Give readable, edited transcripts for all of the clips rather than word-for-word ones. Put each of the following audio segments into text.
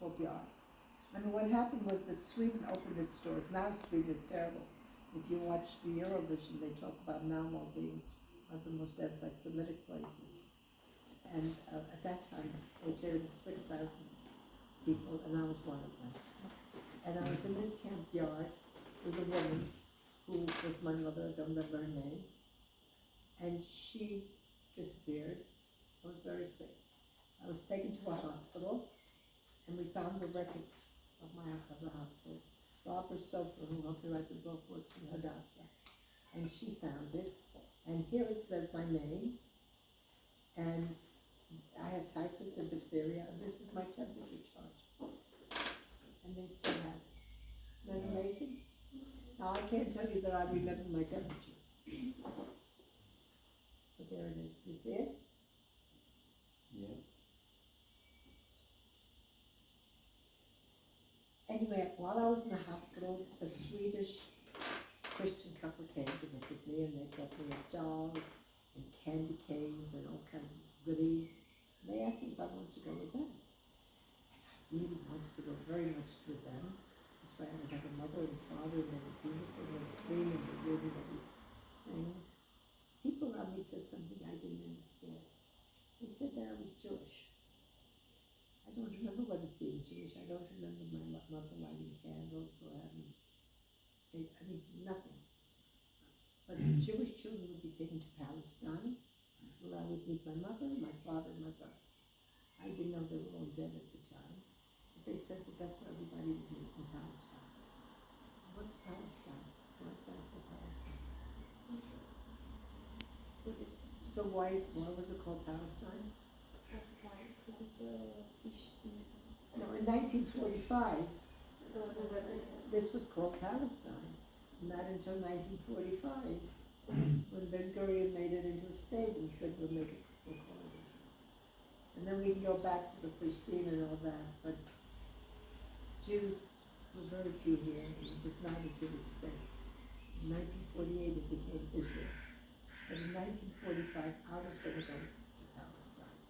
courtyard. I mean, what happened was that Sweden opened its doors. Now Sweden is terrible. If you watch the Eurovision, they talk about Malmo being one of the most anti-Semitic places. And at that time, they jailed 6,000 people, and I was one of them. And I was in this camp yard with a woman who was my mother, I don't remember her name, and she disappeared. I was very sick. I was taken to a hospital, and we found the records of the hospital. Barbara Sofer, who helped me write the book, works in Hadassah, and she found it. And here it says my name, and I had typhus and diphtheria, and this is my temperature chart. And they still have it. Isn't that amazing? Now I can't tell you that I remember my temperature. But there it is. You see it? Yeah. Anyway, while I was in the hospital, a Swedish Christian couple came to visit me, and they brought me a doll and candy canes and all kinds of goodies. And they asked me if I wanted to go with them. And I really wanted to go very much with them. That's why I would have a mother and father, and they were beautiful, and they were clean, and they gave me all these things. People around me said something I didn't understand. They said that I was Jewish. I don't remember what is being Jewish. I don't remember my mother lighting candles or having, nothing. But the Jewish children would be taken to Palestine, where I would meet my mother, my father, and my brothers. I didn't know they were all dead at the time, but they said that that's where everybody would meet in Palestine. What's Palestine? Why did I say Palestine? So why was it called Palestine? At the time, because of the No, in 1945, there was a resident. this was called Palestine. Not until 1945, when Ben Gurion made it into a state and said we'll call it. And then we can go back to the Plishtim and all that, but Jews were very few here, and it was not a Jewish state. In 1948 it became Israel. But in 1945 I was going to go to Palestine.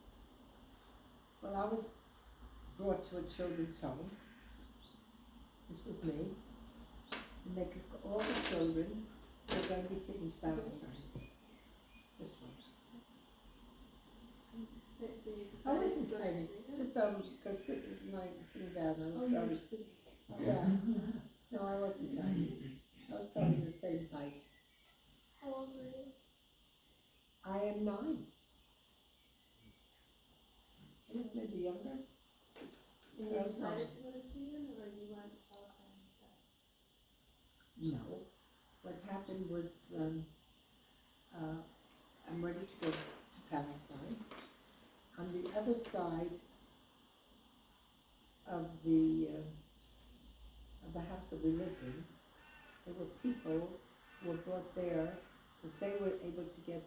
Well, I was brought to a children's home. This was me. And they could, all the children were going to be taken to Palestine. This one. So you I decided wasn't to go to tiny, Sweden? just go sit lying down. Oh, you were sitting. Yeah. No, I wasn't tiny. I was probably the same height. How old were you? I am 9. I look maybe younger. And you decided to go to Sweden, or you went to Palestine instead? No. What happened was I'm ready to go to Palestine. On the other side of the house that we lived in, there were people who were brought there because they were able to get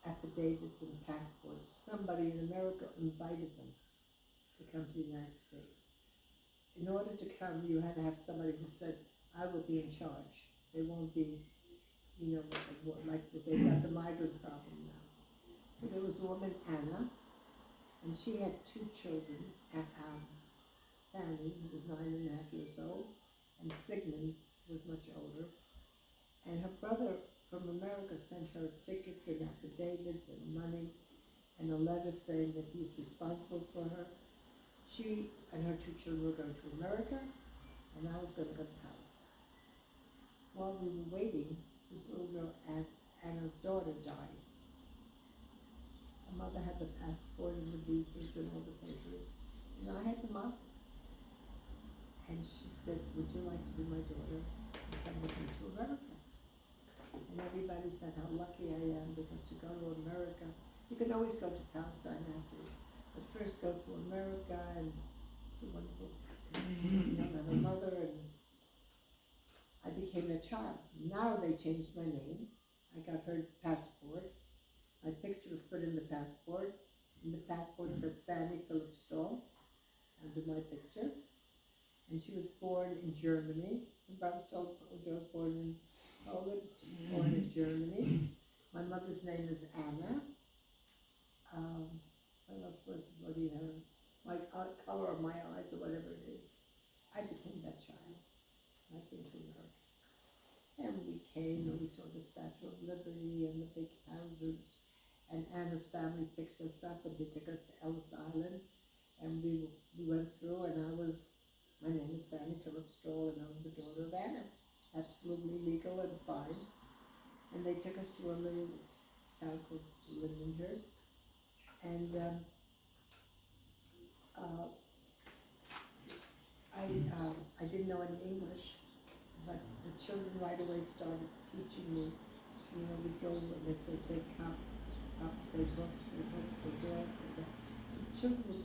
affidavits and passports. Somebody in America invited them to come to the United States. In order to come, you had to have somebody who said, I will be in charge. They won't be, like they've got the migrant problem now. So there was a woman, Anna, and she had 2 children, Fanny, who was 9.5 years old, and Sigmund, who was much older. And her brother from America sent her tickets and affidavits and money and a letter saying that he's responsible for her. She and her 2 children were going to America, and I was going to go to Palestine. While we were waiting, this little girl, Anna's daughter, died. Her mother had the passport and the visas and all the papers, and I had the Muslim. And she said, would you like to be my daughter and come with me to America? And everybody said how lucky I am, because to go to America, you can always go to Palestine afterwards, but first go to America, and it's a wonderful, and her mother, and I became a child. Now they changed my name. I got her passport. My picture was put in the passport, and the passport said Fanny Philip Stahl under my picture. And she was born in Germany. And Barbara Stahl was born in Poland, born in Germany. My mother's name is Anna. What else what do you have? My color of my eyes or whatever like into America. And we came and we saw the Statue of Liberty and the big houses. And Anna's family picked us up and they took us to Ellis Island. And we went through and my name is Fanny Phillips Stroll and I'm the daughter of Anna. Absolutely legal and fine. And they took us to a little town called Lindenhurst. And I didn't know any English, but the children right away started teaching me. You know, we'd go and they'd say cup, say books, say girls, say that. The children,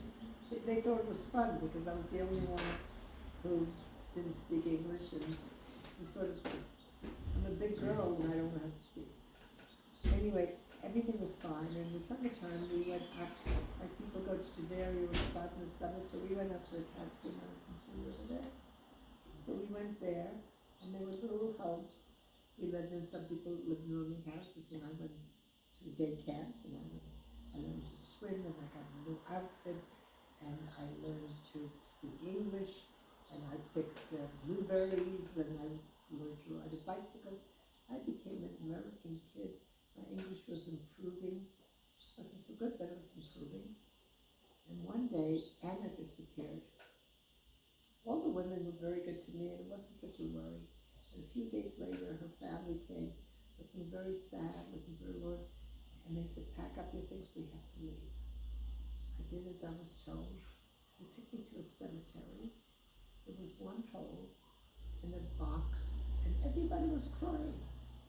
they thought it was fun because I was the only one who didn't speak English, and we sort of, I'm a big girl and I don't know how to speak. Anyway, everything was fine. In the summertime, we went up, like people go to Bavaria or spot in the summer, so we went up to the Catskill Mountains when we were there. So we went there, and there were little homes. We lived in, some people lived in rooming houses, and I went to a day camp, and I learned to swim, and I got a new outfit, and I learned to speak English, and I picked blueberries, and I learned to ride a bicycle. I became an American kid. My English was improving. It wasn't so good, but it was improving. And one day, Anna disappeared. All the women were very good to me, and it wasn't such a worry. And a few days later, her family came, looking very sad, looking very worried, and they said, pack up your things, we have to leave. I did as I was told. They took me to a cemetery. There was one hole in a box, and everybody was crying.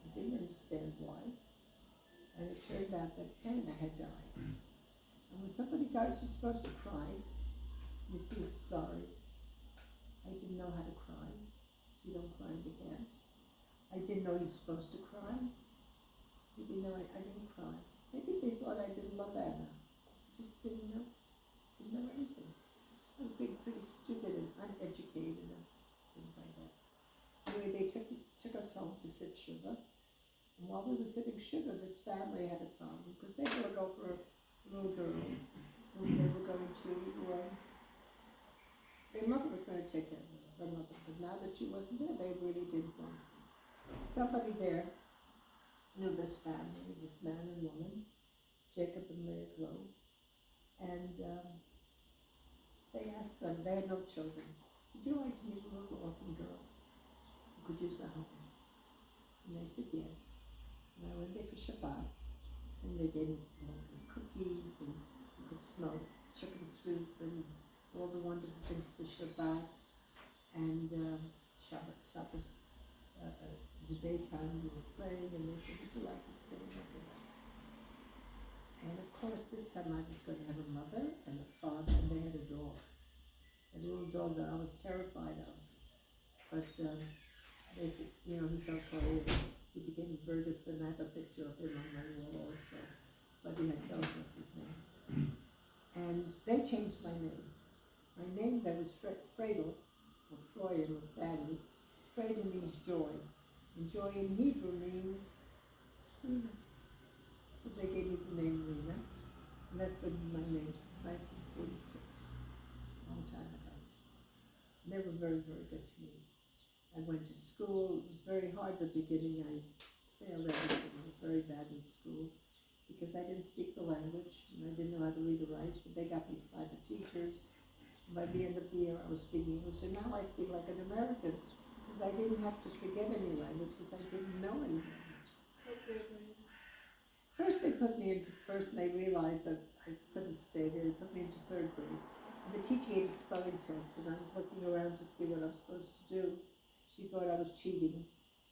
I didn't understand why. And it turned out that Anna had died. And when somebody dies, you're supposed to cry. You feel sorry. I didn't know how to cry. You don't cry in the dance. I didn't know you're supposed to cry. You didn't know I didn't cry. Maybe they thought I didn't love Anna. I just didn't know. Didn't know anything. I was being pretty stupid and uneducated and things like that. Anyway, they took us home to sit sugar. And while we were sitting sugar, this family had a problem because they were going for a little girl who they were going to, their mother was going to take care of her mother, but now that she wasn't there, they really didn't want her. Somebody there knew this family, this man and woman, Jacob and Leah Glow, and they asked them, they had no children, would you like to meet a little orphan girl who could use a home? And they said yes. And I went there for Shabbat, and they gave me cookies, and you could smell chicken soup, and all the wonderful things for Shabbat. And Shabbos, the daytime we were praying, and they said, would you like to stay with us? And of course, this time I was going to have a mother and a father, and they had a dog. A little dog that I was terrified of. But they said, you know, he's okay. He became very good friend. I have a picture of him on my wall also. But he had Philip was his name. And they changed my name. My name that was Fredel, or Freud, or Fanny. Fredel means joy. And joy in Hebrew means Rina. So they gave me the name Rina. And that's been my name since 1946. A long time ago. They were very, very good to me. I went to school. It was very hard at the beginning. I failed everything. I was very bad in school because I didn't speak the language and I didn't know how to read or write. But they got me private teachers. And by the end of the year, I was speaking English. And now I speak like an American because I didn't have to forget any language because I didn't know any language. First, they put me into first, and they realized that I couldn't stay there. They put me into third grade. And the teacher gave a spelling test, and I was looking around to see what I was supposed to do. She thought I was cheating,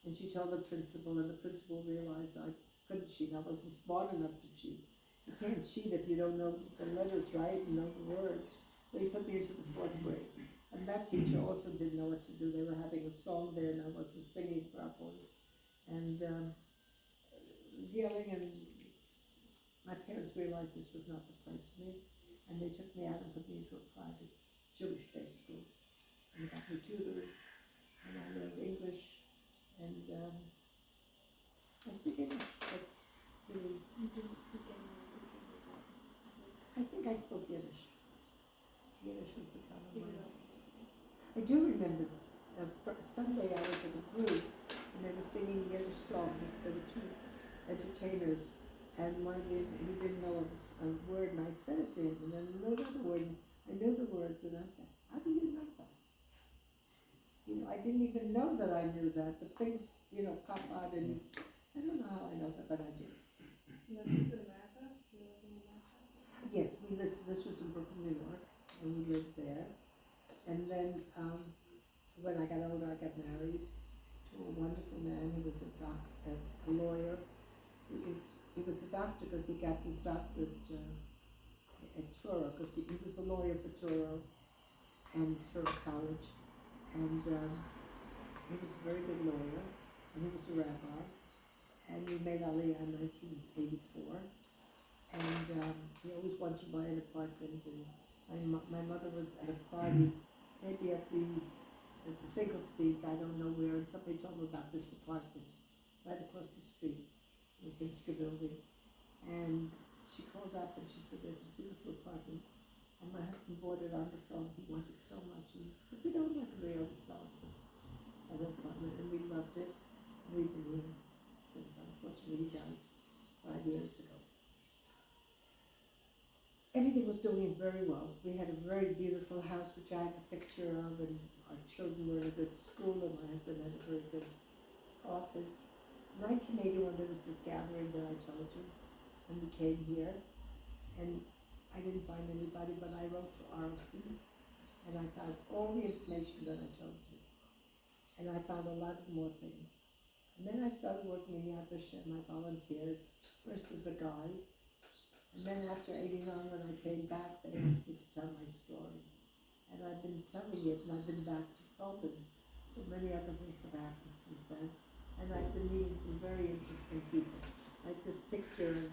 and she told the principal, and the principal realized I couldn't cheat. I wasn't smart enough to cheat. You can't cheat if you don't know the letters right and know the words. So he put me into the fourth grade. And that teacher also didn't know what to do. They were having a song there, and I wasn't singing properly. And yelling, and my parents realized this was not the place for me. And they took me out and put me into a private Jewish day school. And they got me tutors. And I learned English, and I speak English. That's really. You didn't speak any language when you were I think I spoke Yiddish. Yiddish was the common Even language. though I do remember Sunday I was at a group and they were singing Yiddish song. There were two entertainers, and one of the he didn't know a word, and I said it to him, and then another word, and I knew the words, and I said, "How do you know that?" You know, I didn't even know that I knew that. The things, you know, pop out, and I don't know how I know that, but I do. And this is in America? You're living in America? Yes, we lived. This was in Brooklyn, New York, and we lived there. And then when I got older, I got married to a wonderful man. He was a lawyer. He was a doctor because he got his doctorate at Truro, because he was the lawyer for Truro and Truro College. And he was a very good lawyer, and he was a rabbi. And we made Aliyah in 1984. And he always wanted to buy an apartment. And my mother was at a party, maybe at the Finkelsteins, I don't know where, and somebody told me about this apartment right across the street in the Finsker building. And she called up and she said, "There's a beautiful apartment." And my husband bought it on the phone. He wanted so much. And he said, "We don't have to be able to sell that apartment." And we loved it. And we've been here since. Unfortunately, he died 5 years ago. Everything was doing very well. We had a very beautiful house, which I have a picture of, and our children were in a good school, and my husband had a very good office. 1981, there was this gathering that I told you, and we came here, and I didn't find anybody, but I wrote to ROC, and I found all the information that I told you, and I found a lot of more things. And then I started working in Yad Vashem. I volunteered, first as a guide, and then after 89, when I came back, they asked me to tell my story. And I've been telling it, and I've been back to Poland. So many other things have happened since then. And I've been meeting some very interesting people. Like this picture of,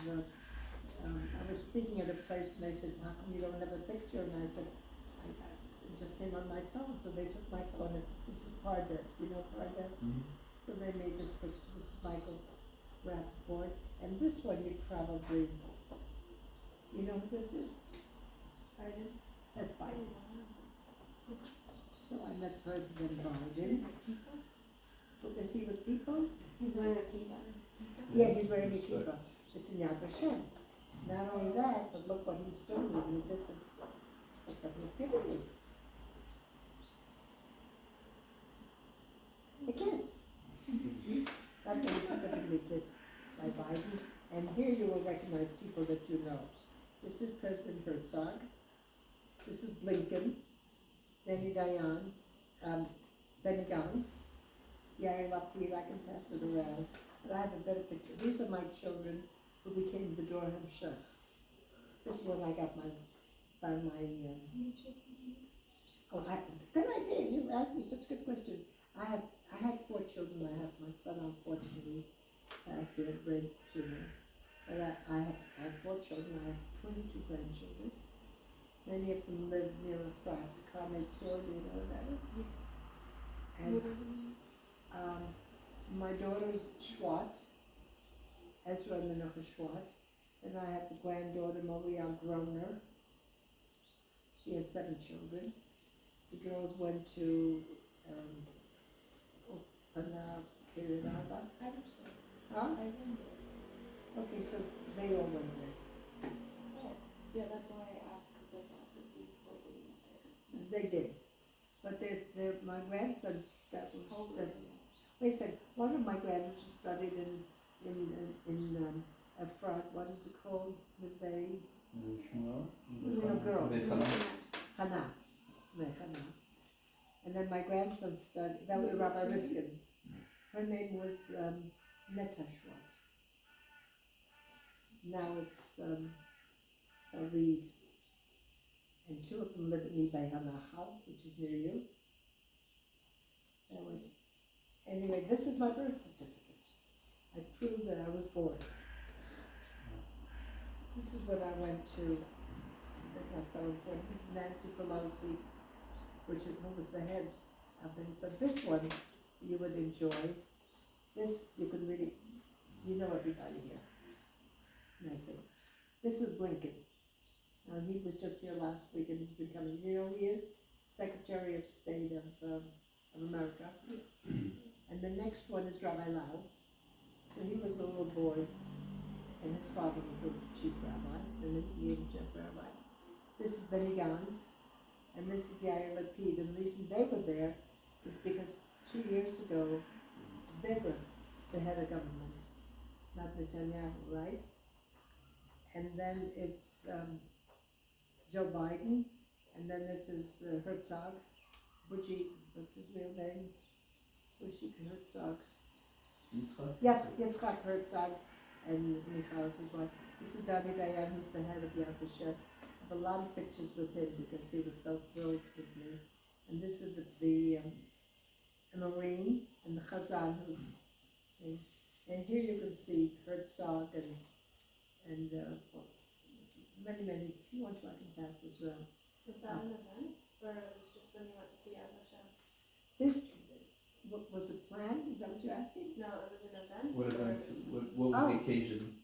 I was speaking at a place, and they said, "How come you don't have a picture?" And I said, it just came on my phone. So they took my phone, and this is Pardes. You know Pardes? Mm-hmm. So they made this picture. This is Michael Rappaport. And this one you probably, you know who this is? Biden? That's Biden. So I met President Biden. Is he with people? He's wearing a kippah. Yeah, he's wearing a kippah. It's in Yad Vashem. Not only that, but look what he's doing with me. This is what he's giving me. A kiss. That's what he's giving me, a kiss by Biden. And here you will recognize people that you know. This is President Herzog. This is Blinken, Benny Dayan, Benny Gantz, Yair Lapid. I can pass it around, but I have a better picture. These are my children who became the Durham chef. This is when I got found my, good idea. You asked me such good questions. I had 4 children. I have my son, unfortunately, passed. He had a brain tumor. But I have 4 children. I have 22 grandchildren. Many of them live near a frat, Carmen Sword, you know what that is? And my daughter's Schwat, Ezra Menachem Schwat. And I have the granddaughter, Maria Groner. She has 7 children. The girls went to Kirinaba. Huh? Okay, so they all went there. Yeah, that's why I asked, because I thought that we probably met there. They did. But my grandson studied. How old are they? Wait a second. One of my grandsons studied in a front. What is it called? Little girl. Hana. And then my grandson studied. That was Rabbi Riskin's. Her name was Netta Schwartz. Now it's Sarid. And 2 of them live in Ibay Hanachal, which is near you. Anyway, this is my birth certificate. I prove that I was born. This is what I went to. That's not so important. This is Nancy Pelosi, who was the head of things. But this one you would enjoy. This you could really, you know everybody here. I think. This is Blinken. He was just here last week, and he's been coming. You know who he is? Secretary of State of of America. And the next one is Rabbi Lau. So he was a little boy, and his father was the chief rabbi, then he became chief rabbi. This is Benny Gantz, and this is Yair Lapid. And the reason they were there is because 2 years ago, they were the head of government, not Netanyahu, right? And then it's Joe Biden, and then this is Herzog, Butchie, what's his real name? Butchie Herzog. Yitzchak? Yes, Yitzchak Herzog and Michal's his wife. This is Dani Dayan, who's the head of Yad Vashem. I have a lot of pictures with him because he was so thrilled with me. And this is the Marine and the Chazan who's, and here you can see Herzog and many, if you want to, I can pass this around. Was that an event, or it was just when you went to Yad Vashem? This, was it planned? Is that what you're asking? No, it was an event. What or- event, what was the occasion?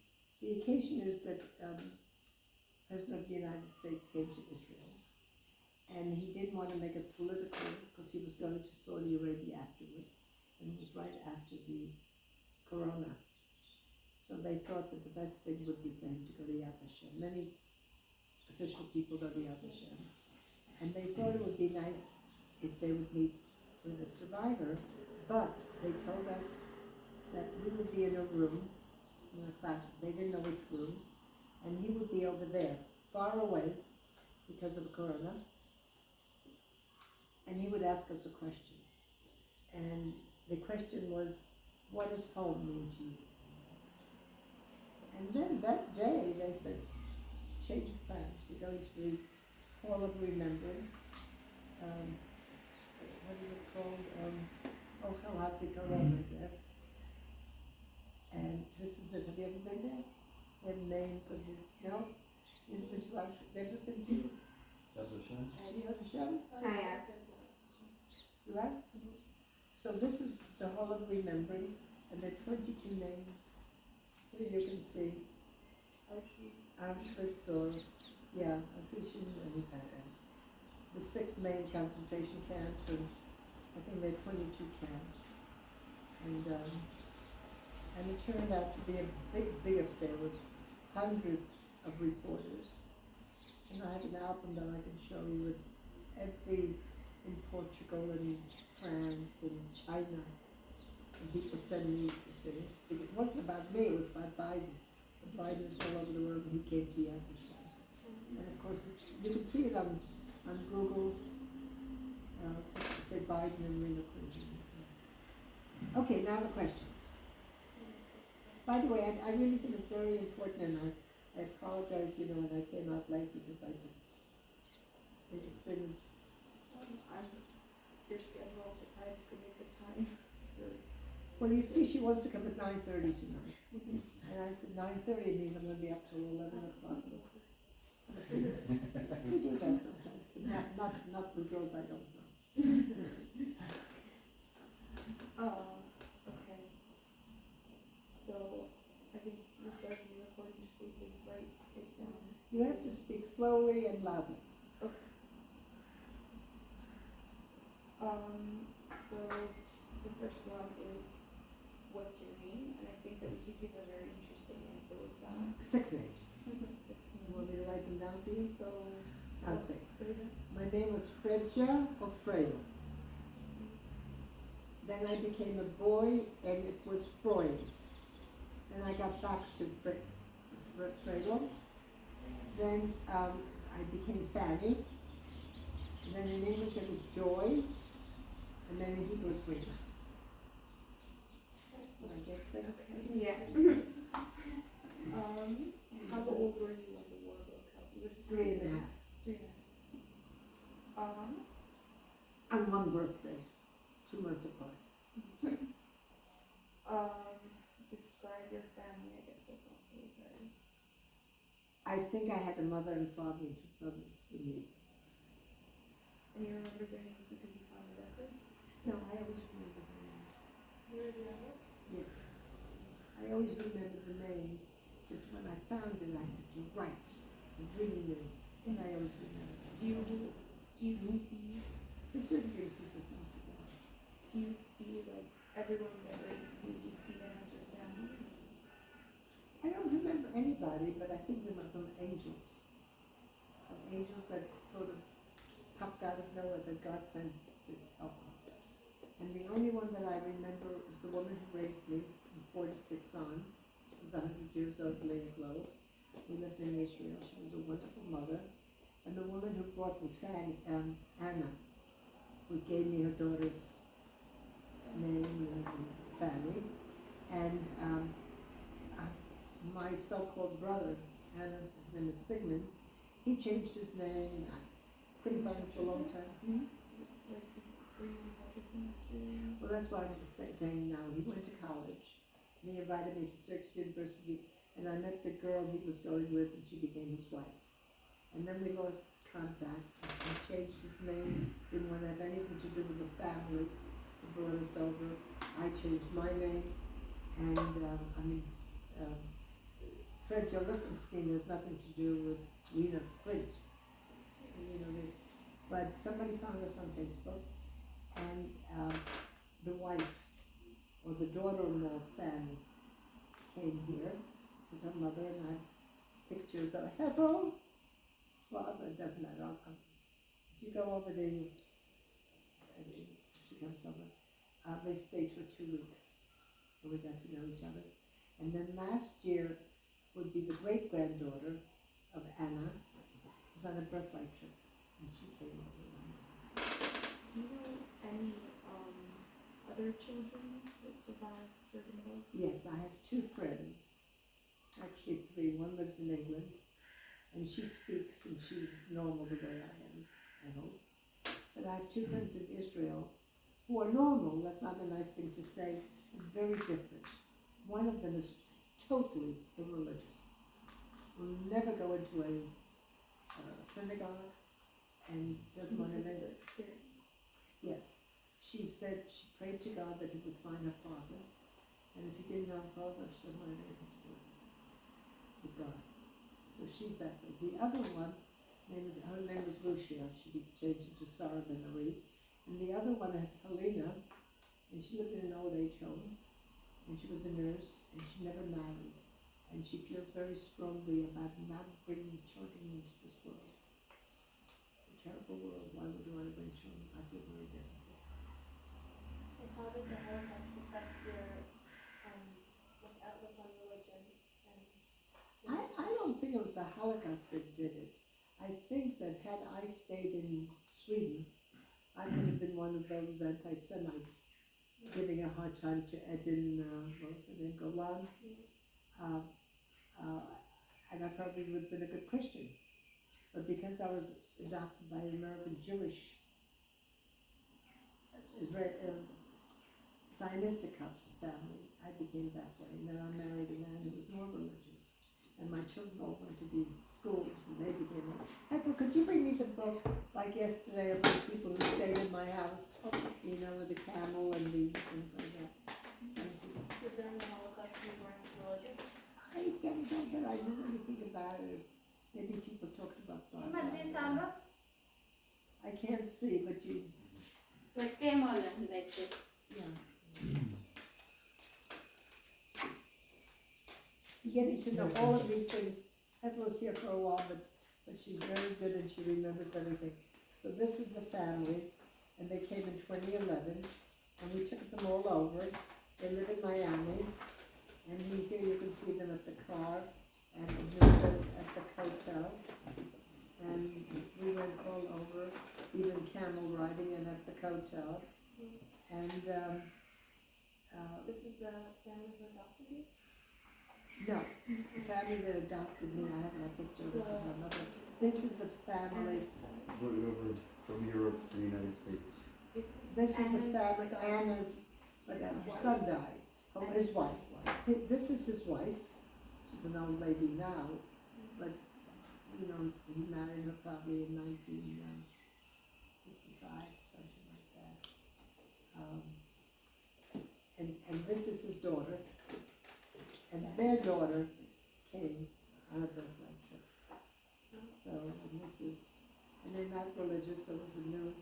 The occasion is that President of the United States came to Israel, and he didn't want to make it political because he was going to Saudi Arabia afterwards, and it was right after the Corona. So they thought that the best thing would be for him to go to Yad Vashem. Many official people go to Yad Vashem, and they thought it would be nice if they would meet with a survivor, but they told us that we would be in a room, in a classroom, they didn't know which room, and he would be over there, far away, because of Corona, and he would ask us a question. And the question was, what does home mean to you? And then that day, they said, change of plans, we're going to the Hall of Remembrance, what is it called, Chalasi Corona, I guess. And this is it, have you ever been there? They have names of the, no? You've been to Auschwitz, never been to Yad Vashem? Yad Vashem? Yeah. You have? So this is the Hall of Remembrance, and there are 22 names. Here you can see Auschwitz or, Auschwitz and the 6 main concentration camps, and I think there are 22 camps. And it turned out to be a big affair with hundreds of reporters. And I have an album that I can show you with every, in Portugal and France and China. And people send me things. It wasn't about me, it was about Biden. But Biden is all over the world, and he came to Yad Vashem. And of course, you can see it on Google, say Biden and Rina Quint. Okay, now the questions. By the way, I really think it's very important, and I apologize, and I came out late because it's been, Your schedule, I'm surprised you could make the time. well, you see, she wants to come at 9:30 tonight. And I said, 9:30 means I'm gonna be up till 11 o'clock. I said, we do that sometimes, not the girls I don't know. Okay. So, I think we started the recording so we can write it down. You have to speak slowly and loudly. So the first one is, what's your name? And I think that we could give a very interesting answer with that. 6 names. 6 You want me names. to write them down for you? So, I'll what's say. the- My name was Fredja or Fredo. Then I became a boy, and it was Freud. Then I got back to Fredo. Then I became Fanny. And then in English it was Joy. And then in Hebrew it's Rina. Did I get 6? Yeah. How old were you when the war broke out? You were 3.5. 3.5. On one birthday, 2 months apart. Describe your family. I guess that's also very. I think I had a mother and father and 2 brothers and me. And you remember their names because you found the records? No, I always remember the names. You remember the others? Yes. I always remember the names. Just when I found it, I said, you're right. I really knew. And I always remember them. Do you Mhm. see? There's certain things you just don't forget. do you see like everyone that raised you, do you see them as your family? I don't remember anybody, but I think we were from angels. Of angels that sort of popped out of nowhere that God sent to help me. And the only one that I remember was the woman who raised me from 46 on. She was 100 years old, Leah Globe. We lived in Israel. She was a wonderful mother. And the woman who brought me Anna, who gave me her daughter's name and family. And my so-called brother, his name is Sigmund, he changed his name. I couldn't find him for a long time. Like, were you in touch with him after? Well, that's why I'm saying now. He went to college. And he invited me to Syracuse University, and I met the girl he was going with, and she became his wife. And then we lost contact. He changed his name, didn't want to have anything to do with the family. He brought us over. I changed my name, and Fred Lichtenstein has nothing to do with Rina Quint. But somebody found us on Facebook, and the wife or the daughter-in-law family came here with her mother, and I have pictures of Hevel. Well, it doesn't matter. If you go over there, she comes over. They stayed for 2 weeks, and we got to know each other. And then last year would be the great-granddaughter of Anna, was on a birthright trip, and she came over. Do you know any other children that survived Bergen Boat? Yes, I have 2 friends, actually 3. One lives in England, and she speaks, and she's normal the way I am, I hope. But I have 2 friends in Israel who are normal. That's not a nice thing to say, but very different. One of them is totally irreligious. Will never go into a synagogue and doesn't want to live. Yes. She said she prayed to God that he would find her father, and if he didn't have a father, she doesn't want anything to do with God. So she's that way. The other one, her name is Lucia. She changed it to Sarah Ben Marie. And the other one is Helena, and she lived in an old age home, and she was a nurse, and she never married. And she feels very strongly about not bringing children into this world. A terrible world. Why would you want to bring children? I feel very different. And how did the Holocaust affect your outlook on religion? I don't think it was the Holocaust that did it. I think that had I stayed in Sweden, I would have been one of those anti-Semites giving a hard time to Edin, Golan. And I probably would have been a good Christian. But because I was adopted by an American Jewish Zionistic family, I became that way. And then I married a man who was more religious. And my children all went to these schools, and they became like, Ethel, could you bring me the book like yesterday of the people who stayed in my house? You know, with the camel and the things like that. So during the Holocaust, you weren't religious? I don't know that I knew anything about it. Maybe people talked about that. I can't see, but you, Like camel and like that. yeah. Getting to know all of these things. Ethel's here for a while, but she's very good and she remembers everything. So this is the family, and they came in 2011, and we took them all over. They live in Miami, and here you can see them at the car, and Hilda's at the hotel. And we went all over, even camel riding and at the hotel. And This is the family who adopted you? no, the family that adopted me, I have my picture of my mother. This is the family, Brought you over from Europe to the United States. It's this is the family, son. Anna's, but her son died, his wife. This is his wife, she's an old lady now, but, you know, he married her probably in 1955, something like that. And this is his daughter, and their daughter came on a birthday trip. So, and they're not religious, so it was a new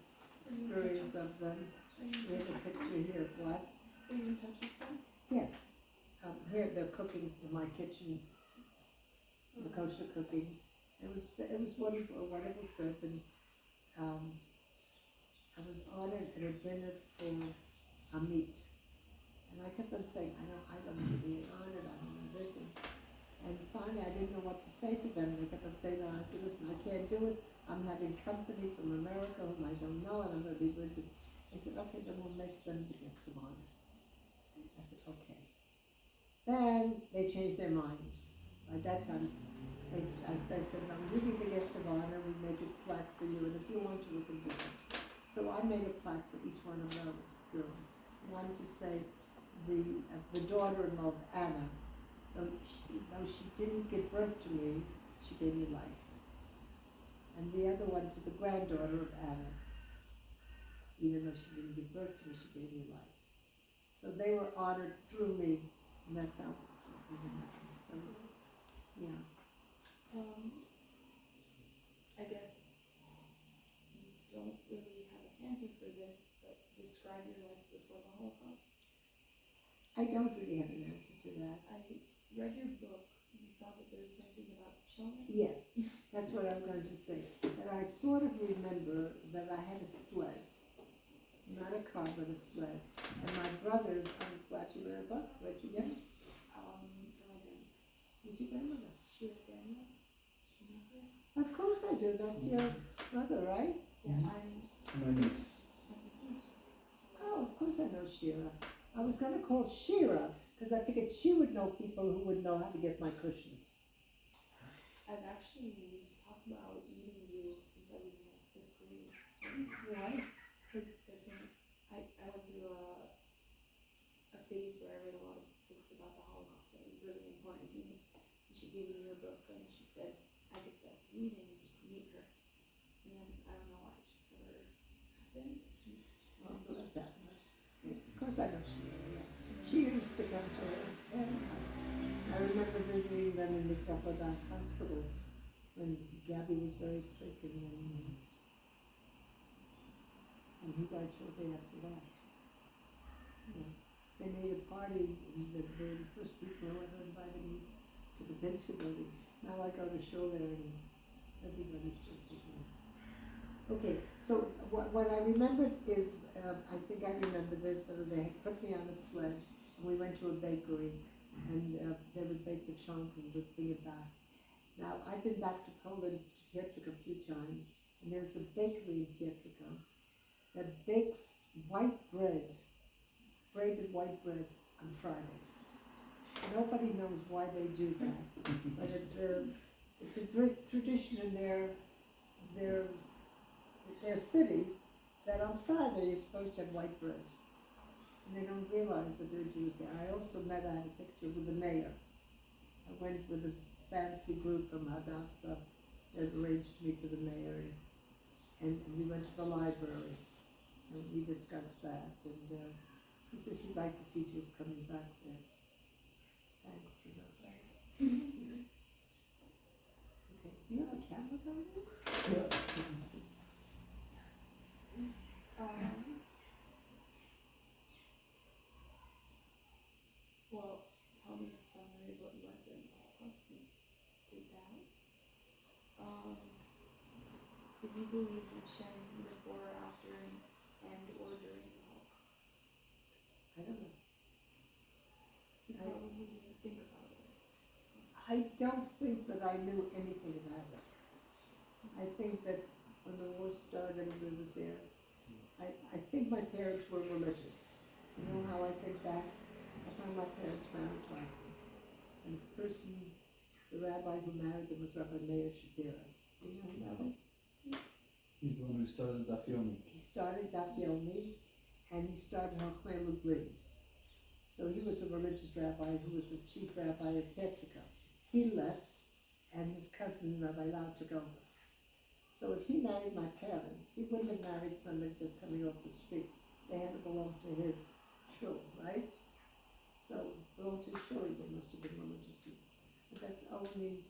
experience of them. We have a picture here of what? Are you in touch with them? Yes. Here they're cooking in my kitchen, the kosher cooking. It was wonderful, a wonderful trip, and I was honored at a dinner for Amit. And I kept on saying, I don't want to be honored, I don't want to listen. And finally, I didn't know what to say to them. They kept on saying, no. I said, listen, I can't do it. I'm having company from America whom I don't know, and I'm going to be busy. They said, okay, then we'll make them the guests of honor. I said, okay. Then they changed their minds. By that time, they said, no, you be the guest of honor, we make a plaque for you, and if you want to, we can do it. So I made a plaque for each one of them. One to say, the daughter-in-law of Anna, though she didn't give birth to me, she gave me life. And the other one to the granddaughter of Anna, even though she didn't give birth to me, she gave me life. So they were honored through me, and that's how it happened. So, yeah. I guess you don't really have an answer for this, but describe your life before the Holocaust. I don't really have an answer to that. I read your book and I saw that there was something about children. Yes, that's what I'm going to say. And I sort of remember that I had a sled, not a car, but a sled. And my brothers, I'm glad you read a book. Where'd you get it? From my grandma. Who's your grandmother? She was grandma. She not there? Of course I do. That's your mother, right? Yeah, My niece. I'm his niece. Oh, of course I know Shira. I was going to call Shira because I figured she would know people who would know how to get my cushions. I've actually talked about meeting you since I was in like 5th grade. Why? Because I went through a phase where I read a lot of books about the Holocaust. It was really important to me. And she gave me your book and she said I could set up a meeting and you could meet her. And then I don't know why, it just never happened. Well, that's that. Of course I know Shira. Yeah. She used to come to her parents' house. I remember visiting them in the Skapodak Hospital when Gabby was very sick, and he died shortly after that. Yeah. They made a party, and they were the first people who ever invited me to the Pinsker building. Now I go to show there, and everybody's so people. Okay, so what I remembered is, I think I remember this, that they had put me on a sled, and we went to a bakery, and they would bake the chunk and would bring it back. Now, I've been back to Poland, to Pietrzyk a few times, and there's a bakery in Pietrzyk that bakes white bread, braided white bread on Fridays. Nobody knows why they do that, but it's a tradition in their city that on Friday you're supposed to have white bread. And they don't realize that there are Jews there. I had a picture with the mayor. I went with a fancy group from Hadassah that arranged to meet with the mayor, and we went to the library and we discussed that, and he says he'd like to see Jews coming back there. Thanks for that. Okay, do you have a camera going on? Well, tell me a summary of what you went through in the Holocaust. You did that. Did you believe in Shem before, after, and or during the Holocaust? I don't know. You probably didn't think about it. I don't think that I knew anything about it. I think that when the war started and I was there, I think my parents were religious. You know how I think back? I found my parents married twice. And the rabbi who married them was Rabbi Meir Shapiro. Do you know who that is? He's the one who started Daf Yomi. He started Daf Yomi, and he started Hachmei Lubli. So he was a religious rabbi who was the chief rabbi of Pietrzyk. He left, and his cousin Rabbi Lau took over. So if he married my parents, he wouldn't have married somebody just coming off the street. They had to belong to his shul, right? So belong to his shul, they must have been religious people. But that's only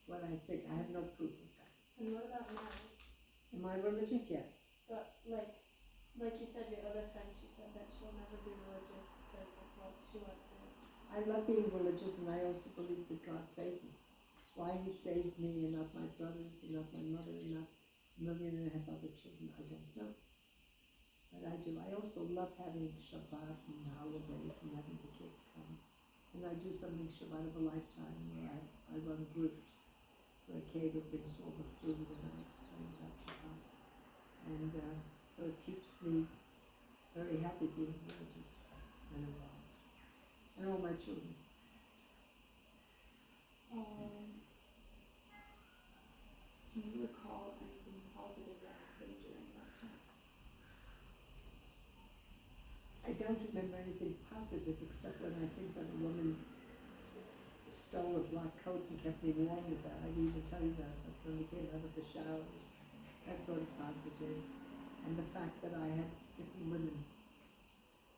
what I think. I have no proof of that. And what about now? Am I religious? Yes. But like, like you said, your other friend, she said that she'll never be religious because of what she went through. I love being religious, and I also believe that God saved me. Why he saved me and not my brothers and not my mother and not a million and a half other children, I don't know. But I do. I also love having Shabbat and holidays and having the kids come. And I do something Shabbat of a lifetime where I run groups where a caterer brings all the food and I explain about Shabbat. And so it keeps me very happy being religious and involved. And all my children. Do you recall anything positive that happened during that time? I don't remember anything positive except when I think that a woman stole a black coat and kept me warm with that. I didn't even tell you that, but when we came out of the showers, that's sort of positive. And the fact that I had different women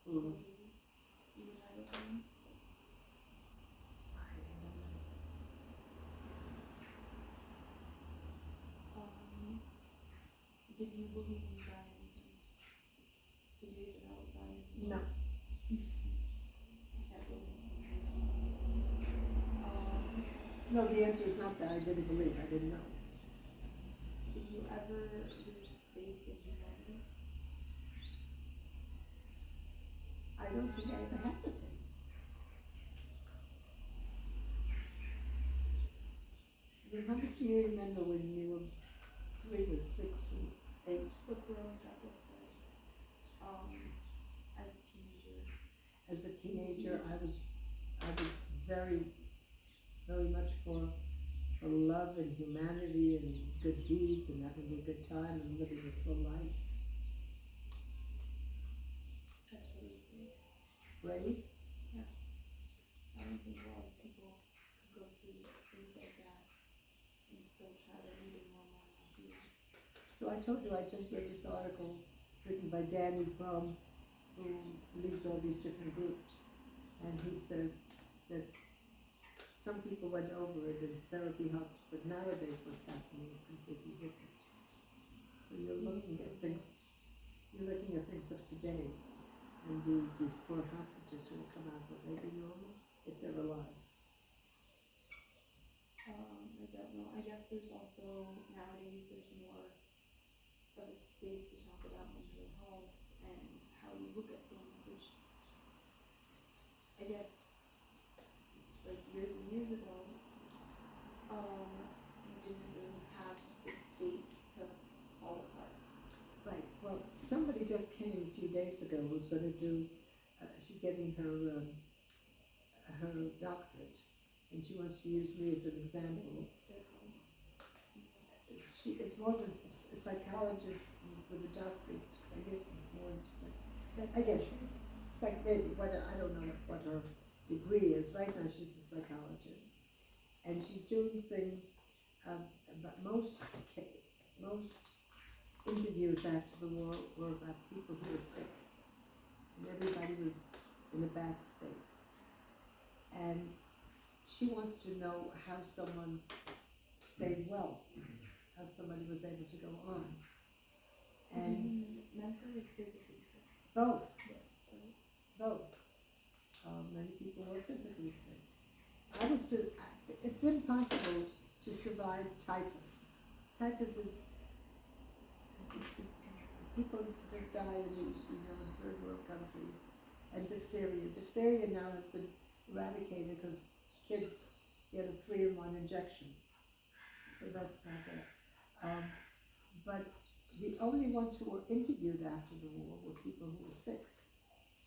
who, Do you have a time? Did you believe in Zionism? Did you develop Zionism? no, no, the answer is not that I didn't believe, I didn't know. Did you ever lose faith in humanity? I don't think I ever had the thing. I mean, how much do you remember when you were 3 or 6 and 8? What growing up was like, as a teenager? As a teenager, I was very, very much for love and humanity and good deeds and having a good time and living a full life. That's really great. Brave? I don't think a lot of people could go through things like that and still try to lead a normal life. So I told you I just read this article written by Danny Brum, who leads all these different groups. And he says that some people went over it and therapy helped, but nowadays what's happening is completely different. So you're looking at things of today, and these poor hostages who will come out, will they be normal if they're alive? I don't know. I guess there's also, nowadays, there's more of a space to talk about mental health and how you look at things, which I guess, like years and years ago, you didn't really have the space to fall apart. Right, well, somebody just came a few days ago who's gonna do, she's getting her doctorate, and she wants to use me as an example. It's more than a psychologist with a doctorate, I guess more I guess, it's like maybe, I don't know what her degree is, right now she's a psychologist. And she's doing things, but most interviews after the war were about people who were sick. And everybody was in a bad state. And she wants to know how someone stayed well, how somebody was able to go on. And mentally or physically sick? both. Many people were physically sick. It's impossible to survive typhus. Typhus is people just die in third world countries. And diphtheria. Diphtheria now has been eradicated because kids get a 3-in-1 injection. So that's not there. But the only ones who were interviewed after the war were people who were sick.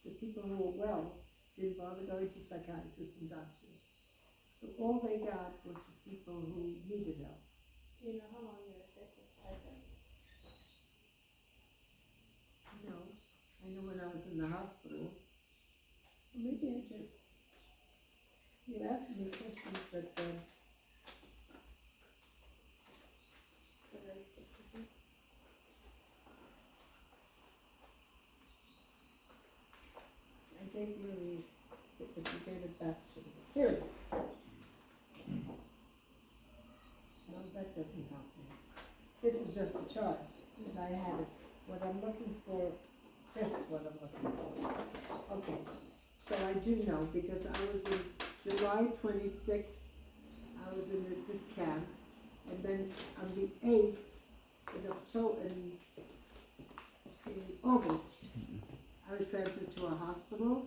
The people who were well didn't bother going to psychiatrists and doctors. So all they got was the people who needed help. Do you know how long you were sick with typhus? No, I know when I was in the hospital. Well, maybe you're asking me questions that, So very specific. I gave you if you gave it back to me. Here it is. No, that doesn't help me. This is just a chart that I had. What I'm looking for That's what I'm looking for. Okay, so I do know, because I was in July 26th, I was in this camp, and then on the 8th, in October, in August, I was transferred to a hospital,